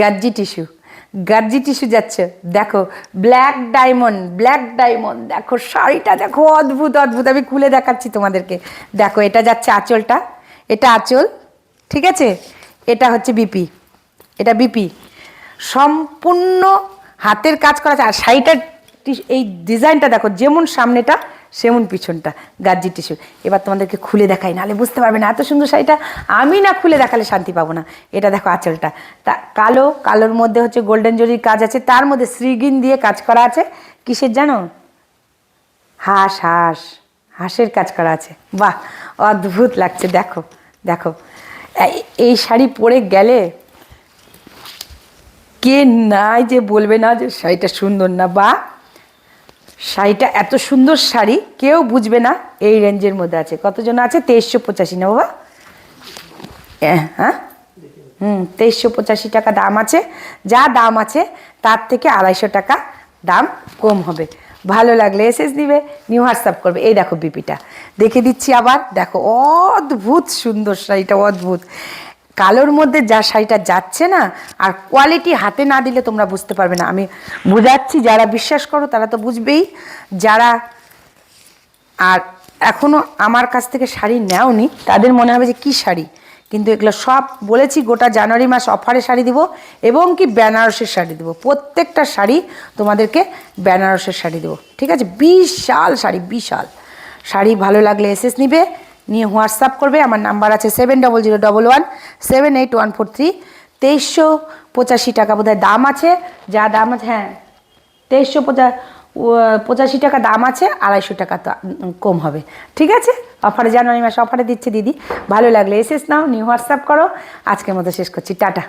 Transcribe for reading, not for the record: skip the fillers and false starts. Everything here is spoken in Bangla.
গার্জি টিস্যু যাচ্ছে। দেখো ব্ল্যাক ডায়মন্ড, দেখো শাড়িটা দেখো, অদ্ভুত অদ্ভুত। আমি খুলে দেখাচ্ছি তোমাদেরকে। দেখো এটা যাচ্ছে আঁচলটা, এটা আঁচল, ঠিক আছে। এটা হচ্ছে বিপি, এটা বিপি, সম্পূর্ণ হাতের কাজ করা আছে। আর শাড়িটার এই ডিজাইনটা দেখো, যেমন সামনেটা সেমন পিছনটা, গার্জি টিস্যু। এবার তোমাদেরকে খুলে দেখাই, নাহলে বুঝতে পারবে না। এত সুন্দর শাড়িটা আমি না খুলে দেখালে শান্তি পাবো না। এটা দেখো আঁচলটা, তা কালোর মধ্যে হচ্ছে গোল্ডেন জরির কাজ আছে, তার মধ্যে শ্রীগিন দিয়ে কাজ করা আছে। কিসের জানো? হাঁসের কাজ করা আছে। বাহ, অদ্ভুত লাগছে। দেখো দেখো, এই শাড়ি পরে গেলে কে নাই যে বলবে না যে শাড়িটা সুন্দর না। বা শাড়িটা এত সুন্দর শাড়ি কেউ বুঝবে না এই রেঞ্জের মধ্যে আছে। কতজন আছে? 2385 না বাবা? হ্যাঁ, 2385 টাকা দাম আছে। যা দাম আছে তার থেকে 250 টাকা দাম কম হবে। ভালো লাগলে এসএস দিবে, নিউ হোয়াটসঅ্যাপ করবে। এই দেখো বিপিটা দেখে দিচ্ছি আবার। দেখো অদ্ভুত সুন্দর শাড়িটা, অদ্ভুত। কালোর মধ্যে যা শাড়িটা যাচ্ছে না, আর কোয়ালিটি হাতে না দিলে তোমরা বুঝতে পারবে না। আমি বুঝাচ্ছি, যারা বিশ্বাস করো তারা তো বুঝবেই। যারা আর এখনও আমার কাছ থেকে শাড়ি নেওনি তাদের মনে হবে যে কী শাড়ি, কিন্তু এগুলো সব বলেছি গোটা জানুয়ারি মাস অফারে শাড়ি দিব, এবং কি বেনারসের শাড়ি দেবো। প্রত্যেকটা শাড়ি তোমাদেরকে বেনারসের শাড়ি দেবো, ঠিক আছে। বিশাল শাড়ি, বিশাল শাড়ি। ভালো লাগলে এসএস নিবে, নিয়ে হোয়াটসঅ্যাপ করবে। আমার নাম্বার আছে 7001178143। 2385 টাকা বোধহয় দাম আছে, যা দাম আছে। হ্যাঁ, 2385 টাকা দাম আছে, 250 টাকা তো কম হবে, ঠিক আছে। অফারে, জানুয়ারি মাসে অফারে দিচ্ছে দিদি। ভালো লাগলে এসএস নাও, নিউ হোয়াটসঅ্যাপ করো। আজকের মতো শেষ করছি, টাটা।